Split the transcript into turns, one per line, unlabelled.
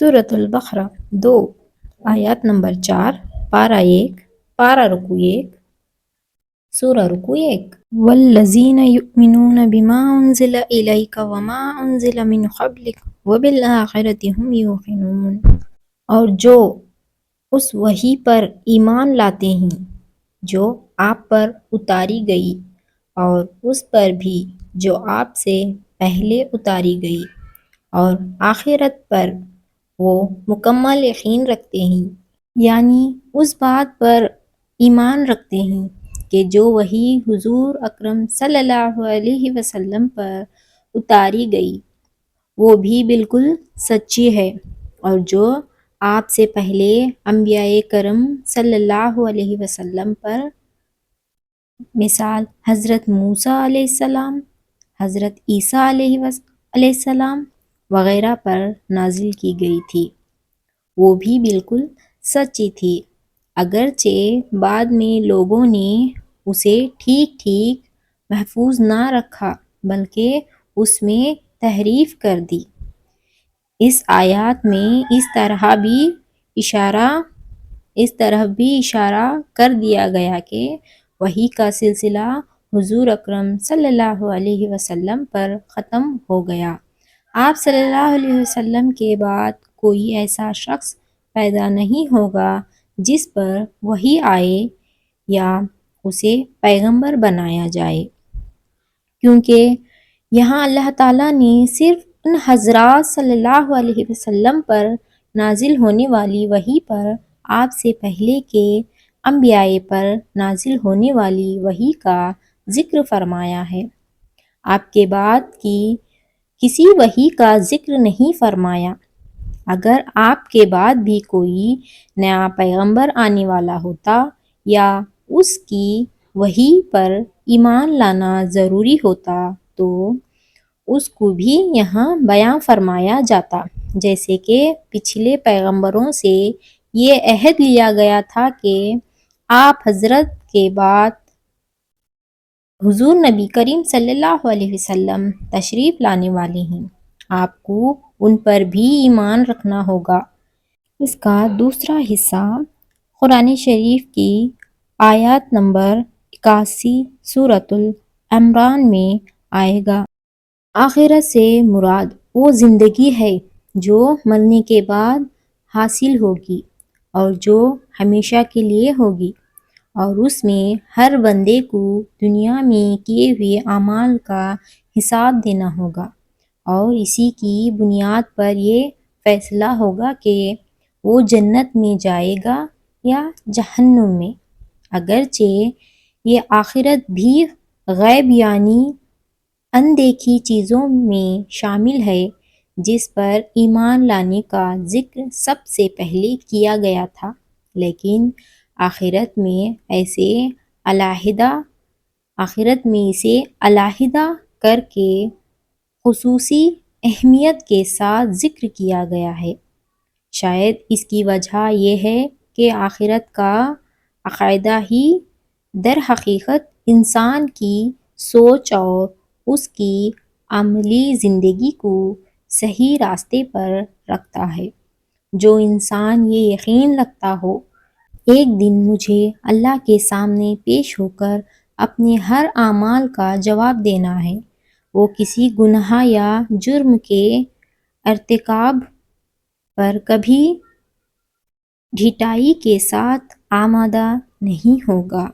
سورۃ البقرہ 2 آیات نمبر 4 پارہ 1 پارہ رکوع 1 سورہ رکوع 1 والذین یؤمنون بما انزل الیک وما انزل من قبلک وبالآخرۃ هم یوقنون، اور جو اس وحی پر ایمان لاتے ہیں جو آپ پر اتاری گئی اور اس پر بھی جو آپ سے پہلے اتاری گئی، اور آخرت پر وہ مکمل یقین رکھتے ہیں، یعنی اس بات پر ایمان رکھتے ہیں کہ جو وحی حضور اکرم صلی اللہ علیہ وسلم پر اتاری گئی وہ بھی بالکل سچی ہے، اور جو آپ سے پہلے انبیاء کرم صلی اللہ علیہ وسلم پر، مثال حضرت موسیٰ علیہ السلام، حضرت عیسیٰ علیہ السلام وغیرہ پر نازل کی گئی تھی، وہ بھی بالکل سچی تھی، اگرچہ بعد میں لوگوں نے اسے ٹھیک ٹھیک محفوظ نہ رکھا بلکہ اس میں تحریف کر دی۔ اس آیات میں اس طرح بھی اشارہ کر دیا گیا کہ وحی کا سلسلہ حضور اکرم صلی اللہ علیہ وسلم پر ختم ہو گیا۔ آپ صلی اللہ علیہ وسلم کے بعد کوئی ایسا شخص پیدا نہیں ہوگا جس پر وحی آئے یا اسے پیغمبر بنایا جائے، کیونکہ یہاں اللہ تعالیٰ نے صرف ان حضرات صلی اللہ علیہ وسلم پر نازل ہونے والی وحی پر آپ سے پہلے کے انبیاء پر نازل ہونے والی وحی کا ذکر فرمایا ہے، آپ کے بعد کی کسی وحی کا ذکر نہیں فرمایا۔ اگر آپ کے بعد بھی کوئی نیا پیغمبر آنے والا ہوتا یا اس کی وحی پر ایمان لانا ضروری ہوتا تو اس کو بھی یہاں بیان فرمایا جاتا، جیسے کہ پچھلے پیغمبروں سے یہ عہد لیا گیا تھا کہ آپ حضرت کے بعد حضور نبی کریم صلی اللہ علیہ وسلم تشریف لانے والے ہیں، آپ کو ان پر بھی ایمان رکھنا ہوگا۔ اس کا دوسرا حصہ قرآن شریف کی آیات نمبر 81 سورۃ العمران میں آئے گا۔ آخرت سے مراد وہ زندگی ہے جو مرنے کے بعد حاصل ہوگی اور جو ہمیشہ کے لیے ہوگی، اور اس میں ہر بندے کو دنیا میں کیے ہوئے اعمال کا حساب دینا ہوگا، اور اسی کی بنیاد پر یہ فیصلہ ہوگا کہ وہ جنت میں جائے گا یا جہنم میں۔ اگرچہ یہ آخرت بھی غیب یعنی اندیکھی چیزوں میں شامل ہے جس پر ایمان لانے کا ذکر سب سے پہلے کیا گیا تھا، لیکن آخرت میں اسے علیحدہ کر کے خصوصی اہمیت کے ساتھ ذکر کیا گیا ہے۔ شاید اس کی وجہ یہ ہے کہ آخرت کا عقیدہ ہی در حقیقت انسان کی سوچ اور اس کی عملی زندگی کو صحیح راستے پر رکھتا ہے۔ جو انسان یہ یقین رکھتا ہو ایک دن مجھے اللہ کے سامنے پیش ہو کر اپنے ہر اعمال کا جواب دینا ہے، وہ کسی گناہ یا جرم کے ارتکاب پر کبھی ڈھٹائی کے ساتھ آمادہ نہیں ہوگا۔